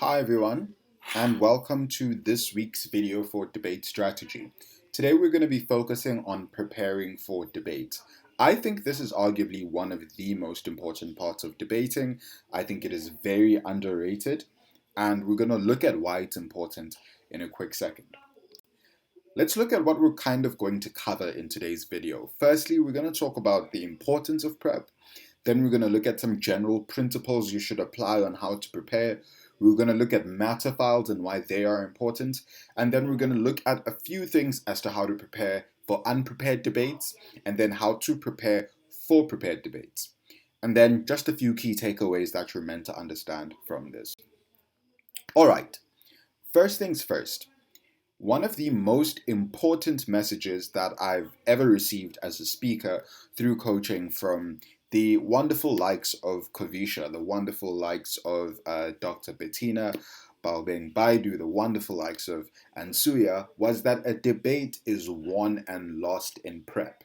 Hi everyone, and welcome to this week's video for debate strategy. Today we're going to be focusing on preparing for debate. I think this is arguably one of the most important parts of debating. I think it is very underrated, and we're going to look at why it's important in a quick second. Let's look at what we're kind of going to cover in today's video. Firstly, we're going to talk about the importance of prep. Then we're going to look at some general principles you should apply on how to prepare. We're going to look at matter files and why they are important. And then we're going to look at a few things as to how to prepare for unprepared debates and then how to prepare for prepared debates. And then just a few key takeaways that you're meant to understand from this. All right, first things first. One of the most important messages that I've ever received as a speaker through coaching from the wonderful likes of Kavisha, the wonderful likes of Dr. Bettina Balbeng Baidu, the wonderful likes of Ansuya, was that a debate is won and lost in prep.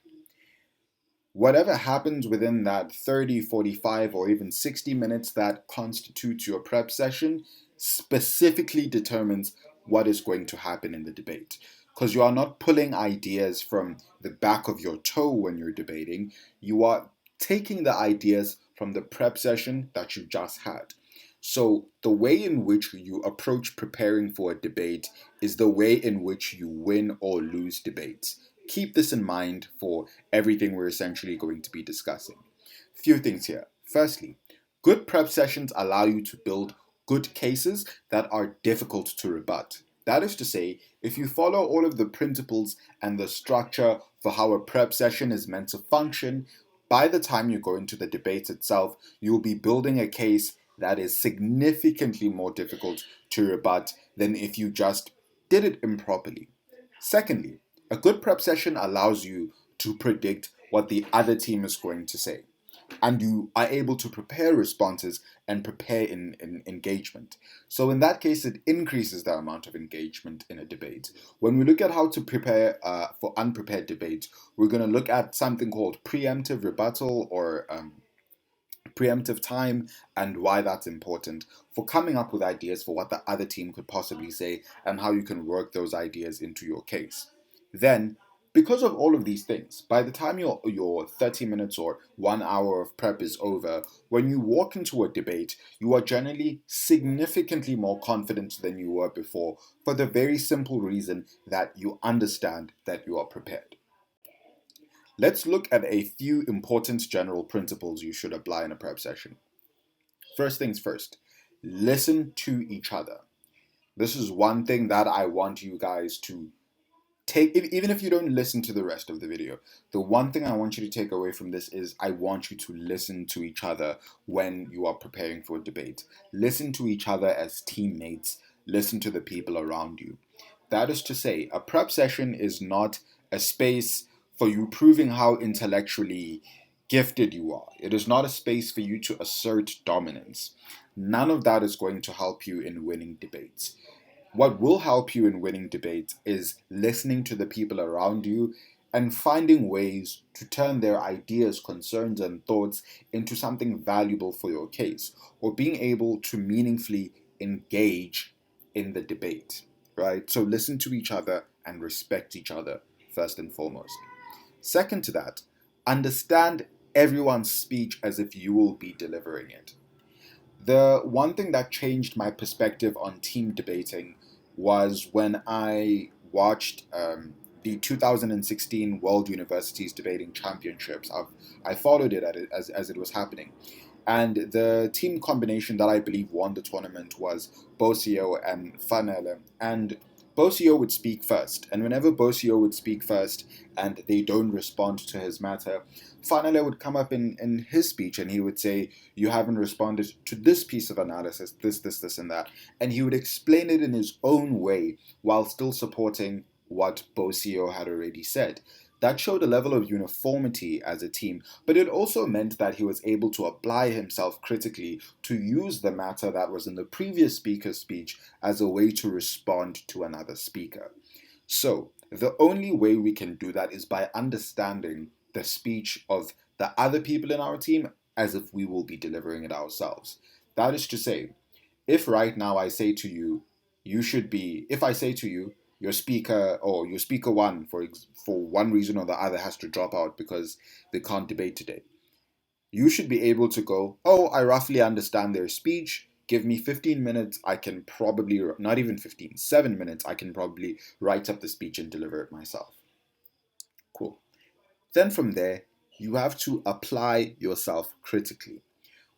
Whatever happens within that 30, 45, or even 60 minutes that constitutes your prep session specifically determines what is going to happen in the debate. Because you are not pulling ideas from the back of your toe when you're debating, you are taking the ideas from the prep session that you just had. So, the way in which you approach preparing for a debate is the way in which you win or lose debates. Keep this in mind for everything we're essentially going to be discussing. Few things here. Firstly, good prep sessions allow you to build good cases that are difficult to rebut. That is to say, if you follow all of the principles and the structure for how a prep session is meant to function, by the time you go into the debate itself, you'll be building a case that is significantly more difficult to rebut than if you just did it improperly. Secondly, a good prep session allows you to predict what the other team is going to say, and you are able to prepare responses and prepare in engagement. So in that case, it increases the amount of engagement in a debate. When we look at how to prepare for unprepared debate, we're going to look at something called preemptive rebuttal or preemptive time and why that's important for coming up with ideas for what the other team could possibly say and how you can work those ideas into your case. Then, because of all of these things, by the time your 30 minutes or 1 hour of prep is over, when you walk into a debate, you are generally significantly more confident than you were before for the very simple reason that you understand that you are prepared. Let's look at a few important general principles you should apply in a prep session. First things first, listen to each other. This is one thing that I want you guys to take, even if you don't listen to the rest of the video. The one thing I want you to take away from this is I want you to listen to each other when you are preparing for a debate. Listen to each other as teammates. Listen to the people around you. That is to say, a prep session is not a space for you proving how intellectually gifted you are. It is not a space for you to assert dominance. None of that is going to help you in winning debates. What will help you in winning debates is listening to the people around you and finding ways to turn their ideas, concerns, and thoughts into something valuable for your case, or being able to meaningfully engage in the debate, right? So listen to each other and respect each other, first and foremost. Second to that, understand everyone's speech as if you will be delivering it. The one thing that changed my perspective on team debating was when I watched the 2016 World Universities Debating Championships. I followed it as it was happening. And the team combination that I believe won the tournament was Bosio and Fanele. And Bosio would speak first. And whenever Bosio would speak first and they don't respond to his matter, Fanele would come up in his speech and he would say, you haven't responded to this piece of analysis, this, and that. And he would explain it in his own way while still supporting what Bosio had already said. That showed a level of uniformity as a team, but it also meant that he was able to apply himself critically to use the matter that was in the previous speaker's speech as a way to respond to another speaker. So, the only way we can do that is by understanding the speech of the other people in our team as if we will be delivering it ourselves. That is to say, If right now I say to you, if I say to you, your speaker or your speaker one, for one reason or the other, has to drop out because they can't debate today, you should be able to go, oh, I roughly understand their speech. Give me 15 minutes. I can probably, not even 15, 7 minutes, I can probably write up the speech and deliver it myself. Cool. Then from there, you have to apply yourself critically.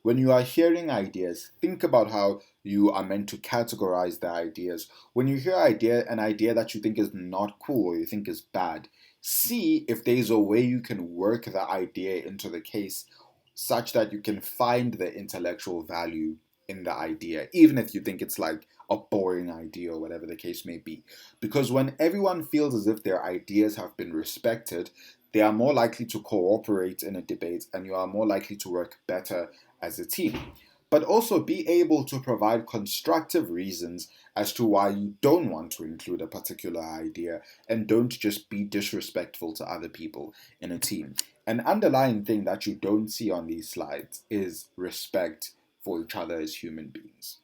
When you are hearing ideas, think about how you are meant to categorize the ideas. When you hear an idea that you think is not cool or you think is bad, see if there's a way you can work the idea into the case such that you can find the intellectual value in the idea, even if you think it's like a boring idea or whatever the case may be. Because when everyone feels as if their ideas have been respected, they are more likely to cooperate in a debate and you are more likely to work better as a team. But also be able to provide constructive reasons as to why you don't want to include a particular idea, and don't just be disrespectful to other people in a team. An underlying thing that you don't see on these slides is respect for each other as human beings.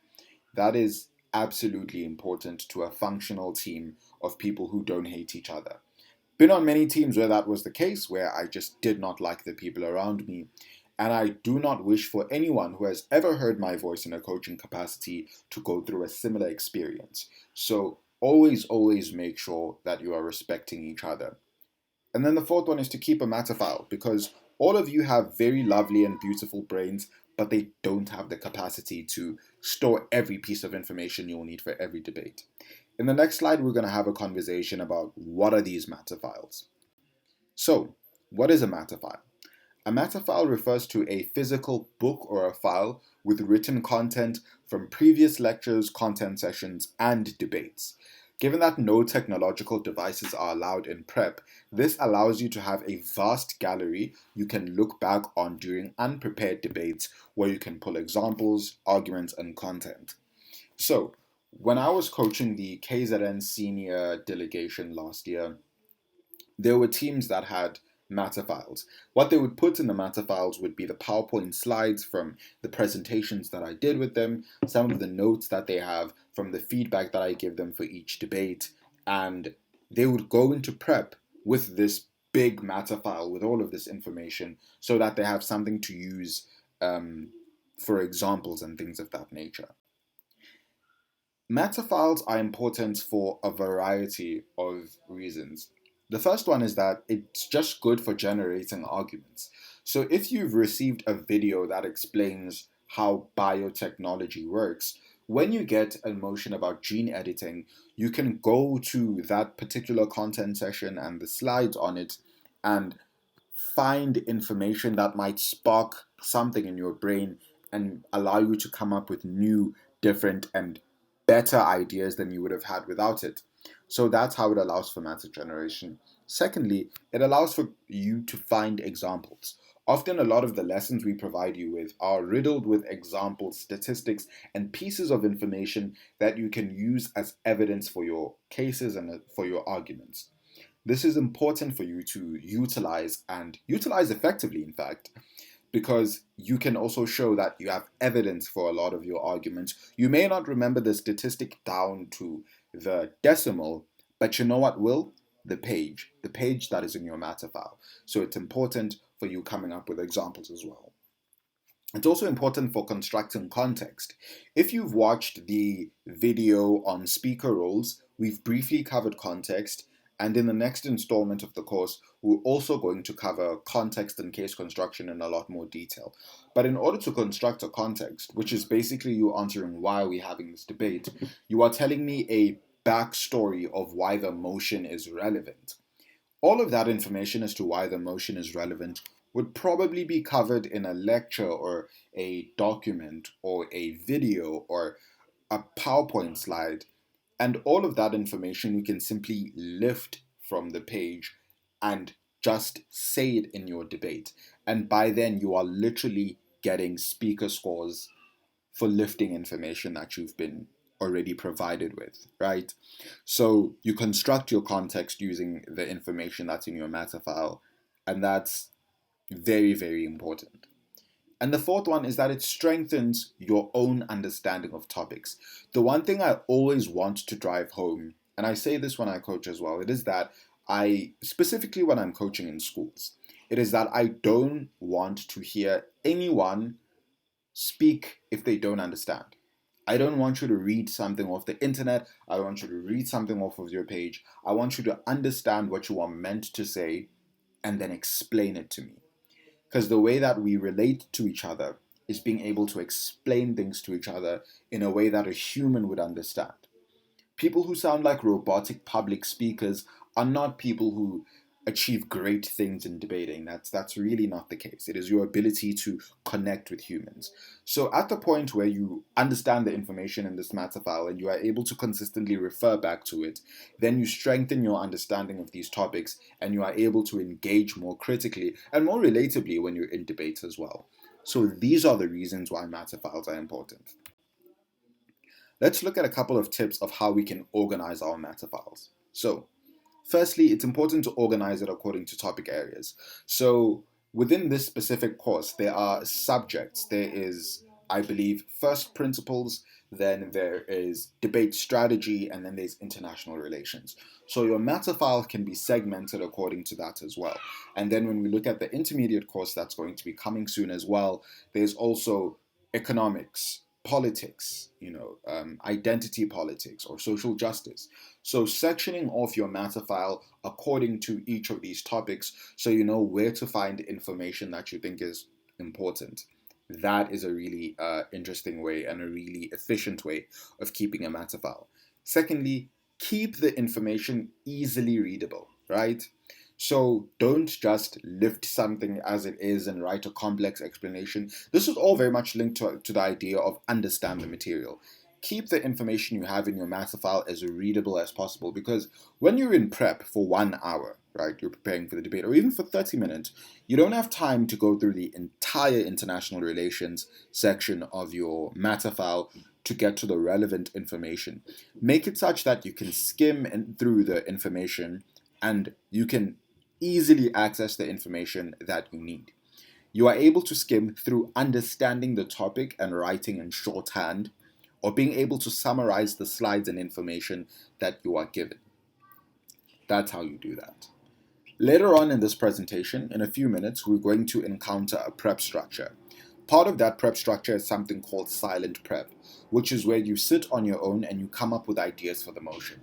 That is absolutely important to a functional team of people who don't hate each other. Been on many teams where that was the case, where I just did not like the people around me. And I do not wish for anyone who has ever heard my voice in a coaching capacity to go through a similar experience. So always make sure that you are respecting each other. And then the fourth one is to keep a matter file, because all of you have very lovely and beautiful brains, but they don't have the capacity to store every piece of information you'll need for every debate. In the next slide, we're going to have a conversation about what are these matter files. So, what is a matter file? A matter file refers to a physical book or a file with written content from previous lectures, content sessions, and debates. Given that no technological devices are allowed in prep, this allows you to have a vast gallery you can look back on during unprepared debates, where you can pull examples, arguments, and content. So, when I was coaching the KZN senior delegation last year, there were teams that had matter files. What they would put in the matter files would be the PowerPoint slides from the presentations that I did with them, some of the notes that they have from the feedback that I give them for each debate, and they would go into prep with this big matter file with all of this information so that they have something to use for examples and things of that nature. Matter files are important for a variety of reasons. The first one is that it's just good for generating arguments. So if you've received a video that explains how biotechnology works, when you get a motion about gene editing, you can go to that particular content session and the slides on it and find information that might spark something in your brain and allow you to come up with new, different, and better ideas than you would have had without it. So that's how it allows for matter generation. Secondly, it allows for you to find examples. Often, a lot of the lessons we provide you with are riddled with examples, statistics, and pieces of information that you can use as evidence for your cases and for your arguments. This is important for you to utilize, and utilize effectively, in fact, because you can also show that you have evidence for a lot of your arguments. You may not remember the statistic down to the decimal, but you know what will? The page that is in your matter file. So it's important for you coming up with examples as well. It's also important for constructing context. If you've watched the video on speaker roles, we've briefly covered context, and in the next installment of the course, we're also going to cover context and case construction in a lot more detail. But in order to construct a context, which is basically you answering why are we having this debate, you are telling me a backstory of why the motion is relevant. All of that information as to why the motion is relevant would probably be covered in a lecture or a document or a video or a PowerPoint slide. And all of that information you can simply lift from the page and just say it in your debate. And by then, you are literally getting speaker scores for lifting information that you've been already provided with, right? So you construct your context using the information that's in your matter file, and that's very important. And the fourth one is that it strengthens your own understanding of topics. The one thing I always want to drive home, and I say this when I coach as well, it is that specifically when I'm coaching in schools, it is that I don't want to hear anyone speak if they don't understand. I don't want you to read something off the internet. I don't want you to read something off of your page. I want you to understand what you are meant to say and then explain it to me. Because the way that we relate to each other is being able to explain things to each other in a way that a human would understand. People who sound like robotic public speakers are not people who achieve great things in debating. That's really not the case. It is your ability to connect with humans. So at the point where you understand the information in this matter file and you are able to consistently refer back to it, then you strengthen your understanding of these topics and you are able to engage more critically and more relatably when you're in debates as well. So these are the reasons why matter files are important. Let's look at a couple of tips of how we can organize our matter files. So, firstly, it's important to organize it according to topic areas. So, within this specific course, there are subjects. There is, I believe, first principles, then there is debate strategy, and then there's international relations. So, your matter file can be segmented according to that as well. And then when we look at the intermediate course that's going to be coming soon as well, there's also economics, politics, identity politics, or social justice. So sectioning off your matter file according to each of these topics so you know where to find information that you think is important. That is a really interesting way and a really efficient way of keeping a matter file. Secondly, keep the information easily readable, right? So don't just lift something as it is and write a complex explanation. This is all very much linked to the idea of understand the material. Keep the information you have in your matter file as readable as possible, because when you're in prep for 1 hour, right, you're preparing for the debate, or even for 30 minutes, you don't have time to go through the entire international relations section of your matter file to get to the relevant information. Make it such that you can skim through the information and you can easily access the information that you need. You are able to skim through understanding the topic and writing in shorthand, or being able to summarize the slides and information that you are given. That's how you do that. Later on in this presentation, in a few minutes, we're going to encounter a prep structure. Part of that prep structure is something called silent prep, which is where you sit on your own and you come up with ideas for the motion.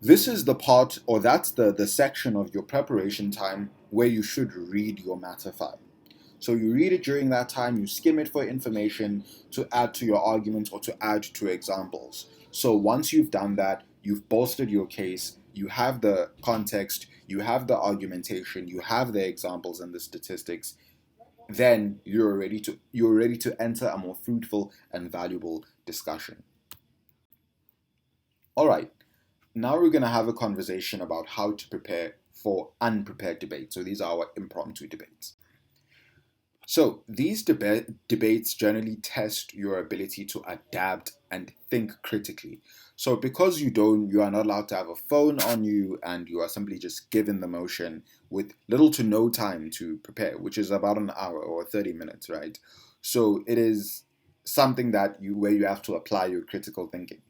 This is the part, or that's the section of your preparation time where you should read your matter file. So you read it during that time, you skim it for information to add to your argument or to add to examples. So once you've done that, you've bolstered your case, you have the context, you have the argumentation, you have the examples and the statistics, then you're ready to enter a more fruitful and valuable discussion. All right. Now we're going to have a conversation about how to prepare for unprepared debates. So these are our impromptu debates. So these debates generally test your ability to adapt and think critically. So because you are not allowed to have a phone on you and you are simply just given the motion with little to no time to prepare, which is about an hour or 30 minutes, right? So it is something where you have to apply your critical thinking.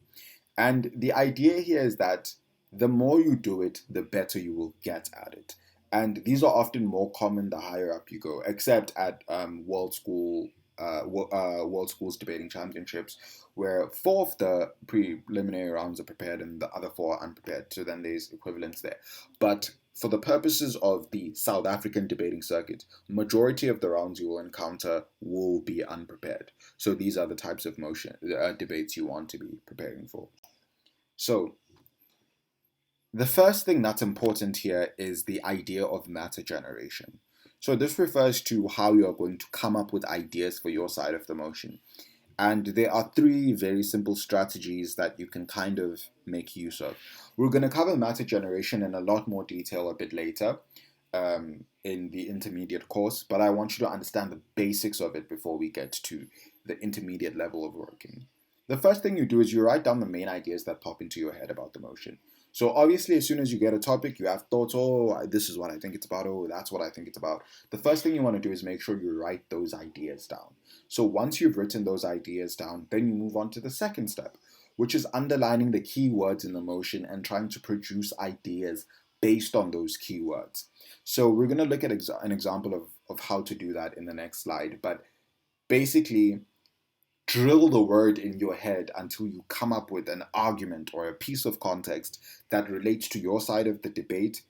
And the idea here is that the more you do it, the better you will get at it. And these are often more common the higher up you go, except at World Schools Debating Championships, where 4 of the preliminary rounds are prepared and the other 4 are unprepared. So then there's equivalence there. But for the purposes of the South African debating circuit, majority of the rounds you will encounter will be unprepared. So these are the types of debates you want to be preparing for. So the first thing that's important here is the idea of matter generation. So this refers to how you are going to come up with ideas for your side of the motion. And there are 3 very simple strategies that you can kind of make use of. We're going to cover matter generation in a lot more detail a bit later in the intermediate course, but I want you to understand the basics of it before we get to the intermediate level of working. The first thing you do is you write down the main ideas that pop into your head about the motion. So obviously, as soon as you get a topic, you have thoughts. Oh, this is what I think it's about. Oh, that's what I think it's about. The first thing you want to do is make sure you write those ideas down. So once you've written those ideas down, then you move on to the second step, which is underlining the keywords in the motion and trying to produce ideas based on those keywords. So we're going to look at an example of how to do that in the next slide. But basically, drill the word in your head until you come up with an argument or a piece of context that relates to your side of the debate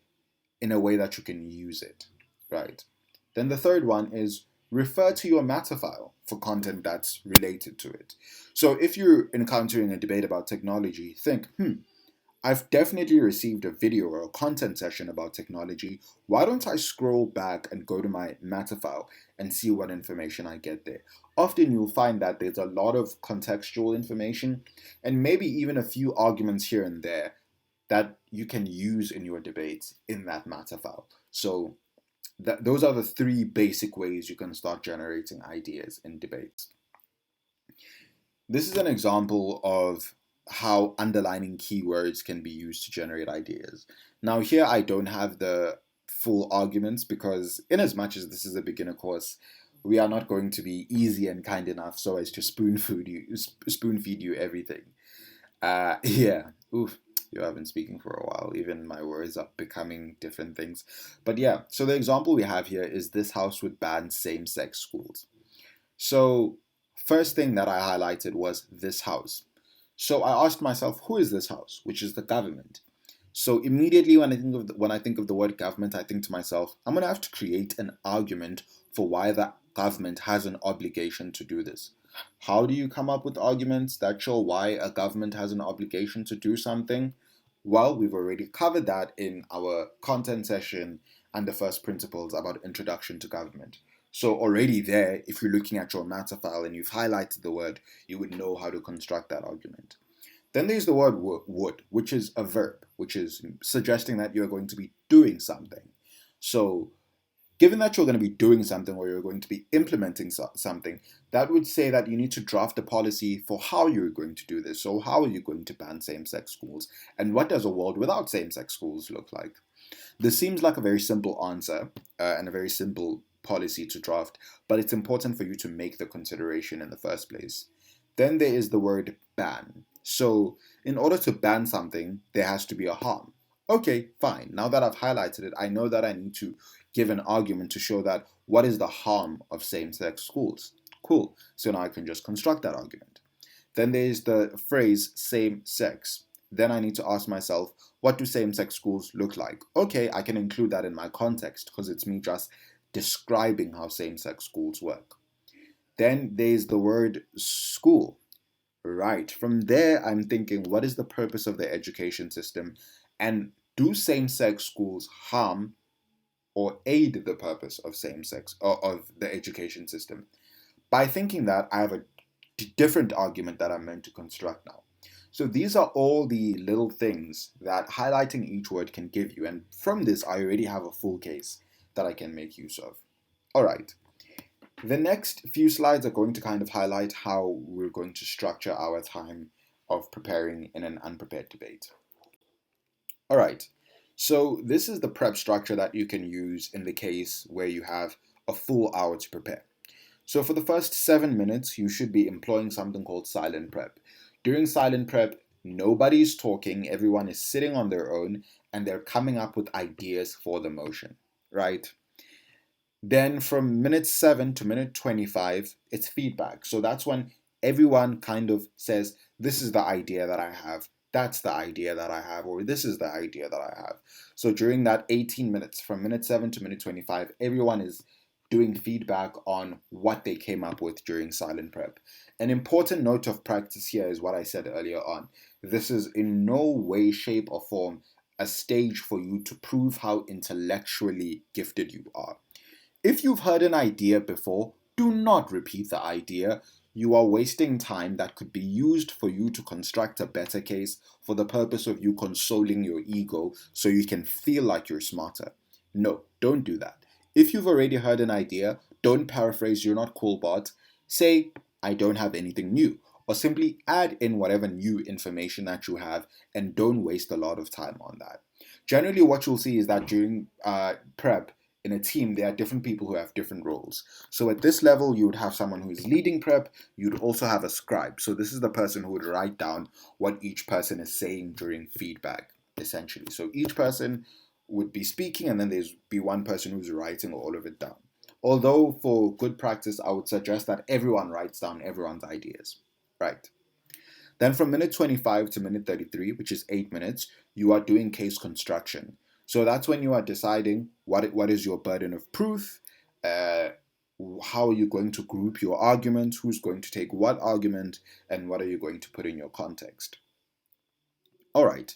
in a way that you can use it, right? Then the third one is refer to your matter file for content that's related to it. So if you're encountering a debate about technology, think, I've definitely received a video or a content session about technology. Why don't I scroll back and go to my matter file and see what information I get there? Often you'll find that there's a lot of contextual information and maybe even a few arguments here and there that you can use in your debates in that matter file. So those are the three basic ways you can start generating ideas in debates. This is an example of how underlining keywords can be used to generate ideas. Now here I don't have the full arguments because in as much as this is a beginner course, we are not going to be easy and kind enough so as to spoon feed you everything. Yeah, oof, you have been speaking for a while. Even my words are becoming different things. But yeah, so the example we have here is this house would ban same-sex schools. So first thing that I highlighted was this house. So I asked myself, who is this house? Which is the government. So immediately when I think of the word government, I think to myself, I'm going to have to create an argument for why the government has an obligation to do this. How do you come up with arguments that show why a government has an obligation to do something? Well, we've already covered that in our content session and the first principles about introduction to government. So already there, if you're looking at your matter file and you've highlighted the word, you would know how to construct that argument. Then there's the word would, which is a verb, which is suggesting that you're going to be doing something. So given that you're going to be doing something or you're going to be implementing something, that would say that you need to draft a policy for how you're going to do this. So how are you going to ban same-sex schools? And what does a world without same-sex schools look like? This seems like a very simple answer and a very simple policy to draft, but it's important for you to make the consideration in the first place. Then there is the word ban. So in order to ban something, there has to be a harm. Okay, fine. Now that I've highlighted it, I know that I need to give an argument to show that what is the harm of same-sex schools. Cool. So now I can just construct that argument. Then there's the phrase same sex. Then I need to ask myself, what do same-sex schools look like? Okay, I can include that in my context because it's me just describing how same-sex schools work. Then there's the word school. Right. From there, I'm thinking, what is the purpose of the education system? And do same-sex schools harm or aid the purpose of same-sex or of the education system? By thinking that, I have a different argument that I'm meant to construct now. So these are all the little things that highlighting each word can give you. And from this, I already have a full case that I can make use of. All right. The next few slides are going to kind of highlight how we're going to structure our time of preparing in an unprepared debate. All right, so this is the prep structure that you can use in the case where you have a full hour to prepare. So for the first 7 minutes, you should be employing something called silent prep. During silent prep, nobody's talking, everyone is sitting on their own, and they're coming up with ideas for the motion, right? Then from minute 7 to minute 25, it's feedback. So that's when everyone kind of says, this is the idea that I have, that's the idea that I have, or this is the idea that I have. So during that 18 minutes, from minute 7 to minute 25, everyone is doing feedback on what they came up with during silent prep. An important note of practice here is what I said earlier on. This is in no way, shape, or form a stage for you to prove how intellectually gifted you are. If you've heard an idea before, do not repeat the idea. You are wasting time that could be used for you to construct a better case for the purpose of you consoling your ego so you can feel like you're smarter. No, don't do that. If you've already heard an idea, don't paraphrase, you're not cool bot. Say, I don't have anything new. or simply add in whatever new information that you have and don't waste a lot of time on that. Generally, what you'll see is that during prep in a team, there are different people who have different roles. So at this level, you would have someone who's leading prep. You'd also have a scribe. So this is the person who would write down what each person is saying during feedback, essentially. So each person would be speaking, and then there's be one person who's writing all of it down. Although for good practice, I would suggest that everyone writes down everyone's ideas. Right. Then from minute 25 to minute 33, which is 8 minutes, you are doing case construction. So that's when you are deciding what is your burden of proof, uh, how are you going to group your arguments, who's going to take what argument, and what are you going to put in your context. All right.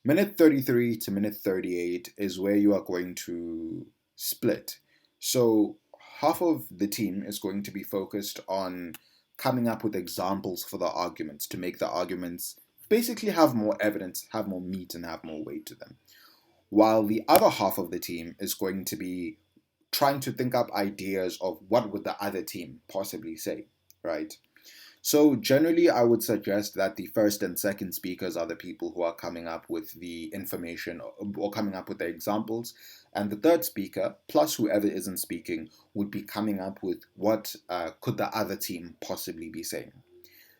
Minute 33 to minute 38 is where you are going to split. So half of the team is going to be focused on coming up with examples for the arguments to make the arguments basically have more evidence, have more meat, and have more weight to them. While the other half of the team is going to be trying to think up ideas of what would the other team possibly say, right? So generally, I would suggest that the first and second speakers are the people who are coming up with the information or coming up with the examples. And the third speaker, plus whoever isn't speaking, would be coming up with what could the other team possibly be saying.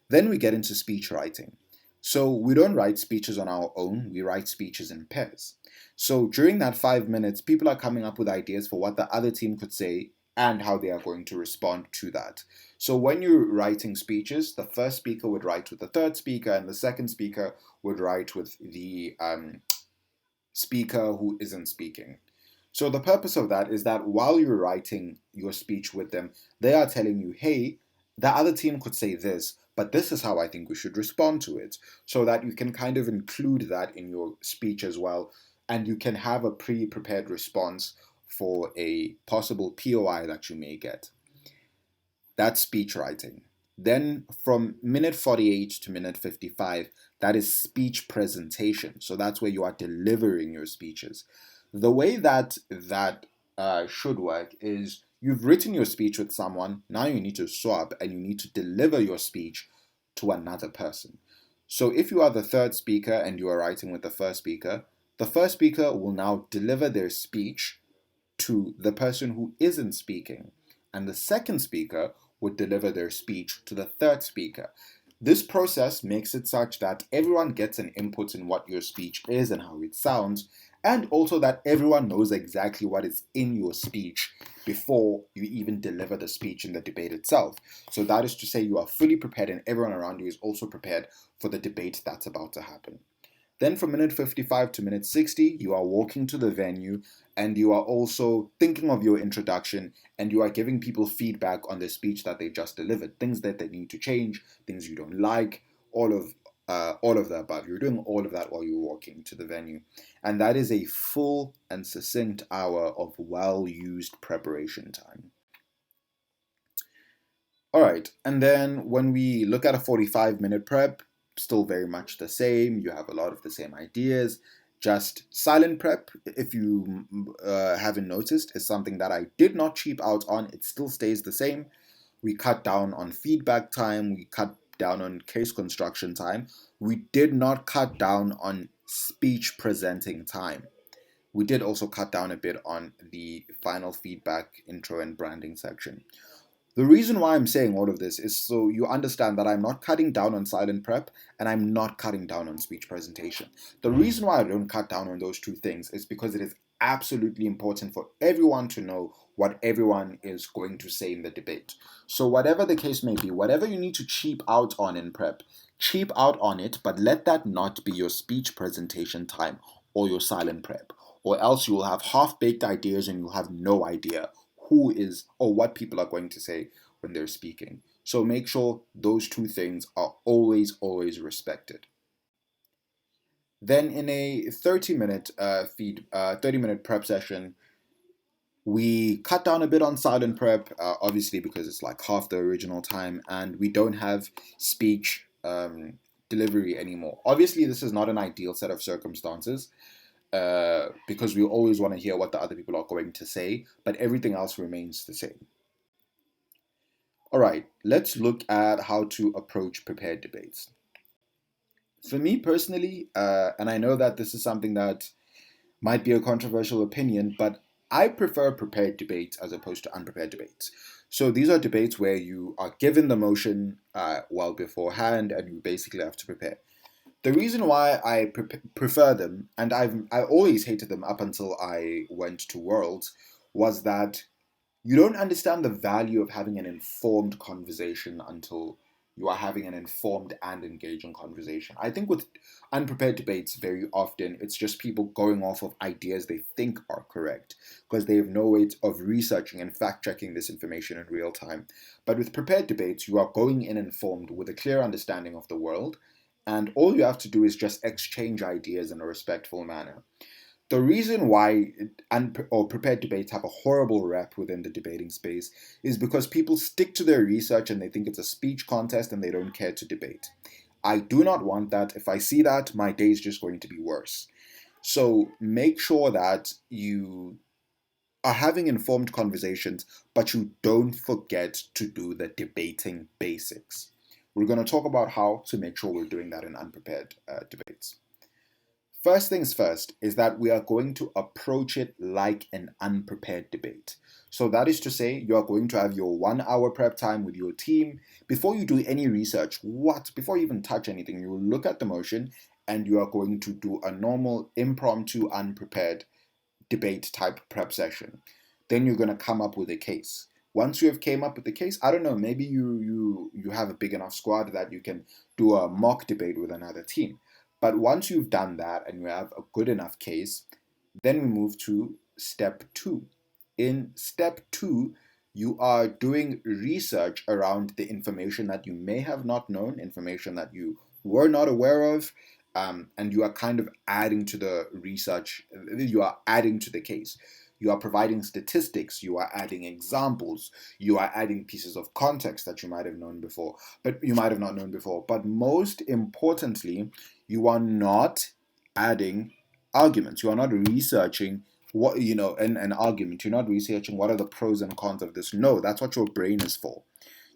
Then we get into speech writing. So we don't write speeches on our own, we write speeches in pairs. So during that 5 minutes, people are coming up with ideas for what the other team could say and how they are going to respond to that. So when you're writing speeches, the first speaker would write with the third speaker, and the second speaker would write with the speaker who isn't speaking. So the purpose of that is that while you're writing your speech with them, they are telling you, hey, the other team could say this, but this is how I think we should respond to it, so that you can kind of include that in your speech as well, and you can have a pre-prepared response for a possible POI that you may get. That's speech writing. Then from minute 48 to minute 55, that is speech presentation. So that's where you are delivering your speeches. The way that should work is you've written your speech with someone, now you need to swap and you need to deliver your speech to another person. So if you are the third speaker and you are writing with the first speaker will now deliver their speech to the person who isn't speaking, and the second speaker would deliver their speech to the third speaker. This process makes it such that everyone gets an input in what your speech is and how it sounds, and also that everyone knows exactly what is in your speech before you even deliver the speech in the debate itself. So that is to say you are fully prepared and everyone around you is also prepared for the debate that's about to happen. Then from minute 55 to minute 60, you are walking to the venue and you are also thinking of your introduction and you are giving people feedback on the speech that they just delivered, things that they need to change, things you don't like, all of the above. You're doing all of that while you're walking to the venue. And that is a full and succinct hour of well-used preparation time. All right, and then when we look at a 45-minute prep, still very much the same. You have a lot of the same ideas. Just silent prep, if you haven't noticed, is something that I did not cheap out on. It still stays the same. We cut down on feedback time. We cut down on case construction time. We did not cut down on speech presenting time. We did also cut down a bit on the final feedback, intro, and branding section. The reason why I'm saying all of this is so you understand that I'm not cutting down on silent prep and I'm not cutting down on speech presentation. The reason why I don't cut down on those two things is because it is absolutely important for everyone to know what everyone is going to say in the debate. So whatever the case may be, whatever you need to cheap out on in prep, cheap out on it, but let that not be your speech presentation time or your silent prep, or else you will have half-baked ideas and you'll have no idea who is or what people are going to say when they're speaking. So make sure those two things are always respected. Then in a 30-minute prep session, we cut down a bit on silent prep, obviously because it's like half the original time, and we don't have speech delivery anymore. Obviously, this is not an ideal set of circumstances, because we always want to hear what the other people are going to say, but everything else remains the same. All right, let's look at how to approach prepared debates. For me personally, and I know that this is something that might be a controversial opinion, but I prefer prepared debates as opposed to unprepared debates. So these are debates where you are given the motion well beforehand, and you basically have to prepare. The reason why I prefer them, and I always hated them up until I went to Worlds, was that you don't understand the value of having an informed conversation until you are having an informed and engaging conversation. I think with unprepared debates, very often it's just people going off of ideas they think are correct because they have no way of researching and fact checking this information in real time. But with prepared debates, you are going in informed with a clear understanding of the world, and all you have to do is just exchange ideas in a respectful manner. The reason why prepared debates have a horrible rep within the debating space is because people stick to their research and they think it's a speech contest and they don't care to debate. I do not want that. If I see that, my day is just going to be worse. So make sure that you are having informed conversations, but you don't forget to do the debating basics. We're going to talk about how to make sure we're doing that in unprepared debates. First things first is that we are going to approach it like an unprepared debate. So that is to say, you are going to have your 1 hour prep time with your team. Before you do any research, before you even touch anything, you will look at the motion and you are going to do a normal, impromptu, unprepared debate type prep session. Then you're going to come up with a case. Once you have came up with the case, I don't know, maybe you have a big enough squad that you can do a mock debate with another team. But once you've done that and you have a good enough case, then we move to step 2. In step 2, you are doing research around the information that you may have not known, information that you were not aware of, and you are kind of adding to the research, you are adding to the case. You are providing statistics, you are adding examples, you are adding pieces of context that you might have known before, but you might have not known before. But most importantly, you are not adding arguments. You are not researching what, an argument. You're not researching what are the pros and cons of this. No, that's what your brain is for.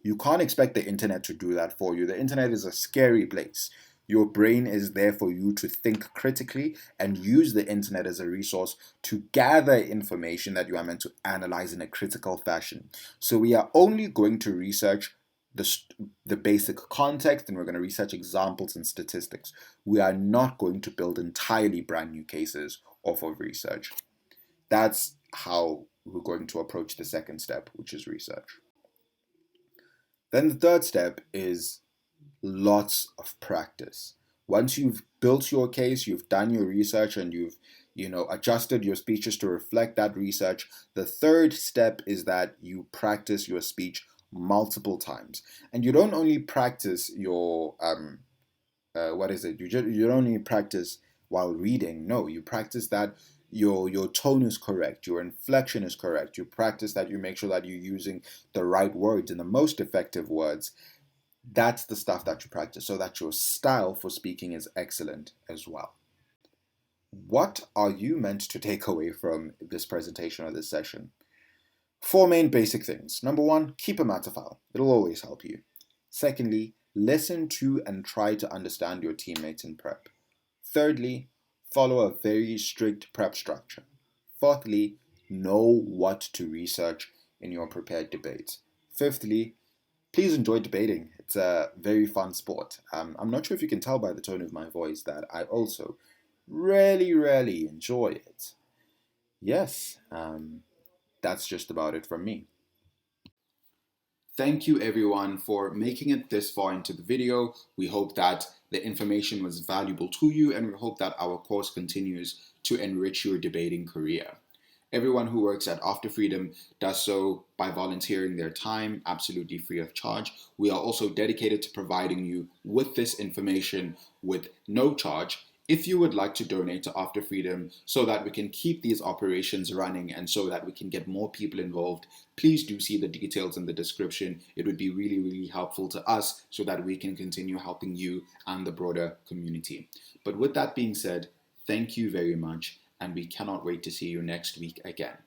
You can't expect the internet to do that for you. The internet is a scary place. Your brain is there for you to think critically and use the internet as a resource to gather information that you are meant to analyze in a critical fashion. So we are only going to research the basic context, and we're going to research examples and statistics. We are not going to build entirely brand new cases off of research. That's how we're going to approach the second step, which is research. Then the third step is lots of practice. Once you've built your case, you've done your research, and you've adjusted your speeches to reflect that research, the third step is that you practice your speech multiple times. And you don't only practice your you don't only practice while reading. No, you practice that your tone is correct, your inflection is correct. You practice that, you make sure that you're using the right words and the most effective words. That's the stuff that you practice so that your style for speaking is excellent as well. What are you meant to take away from this presentation or this session? 4 main basic things. Number 1, keep a matter file. It'll always help you. Secondly, listen to and try to understand your teammates in prep. Thirdly, follow a very strict prep structure. Fourthly, know what to research in your prepared debates. Fifthly, please enjoy debating. It's a very fun sport. I'm not sure if you can tell by the tone of my voice that I also really, really enjoy it. Yes, that's just about it from me. Thank you everyone for making it this far into the video. We hope that the information was valuable to you, and we hope that our course continues to enrich your debating career. Everyone who works at After Freedom does so by volunteering their time, absolutely free of charge. We are also dedicated to providing you with this information with no charge. If you would like to donate to After Freedom so that we can keep these operations running and so that we can get more people involved, please do see the details in the description. It would be really, really helpful to us so that we can continue helping you and the broader community. But with that being said, thank you very much, and we cannot wait to see you next week again.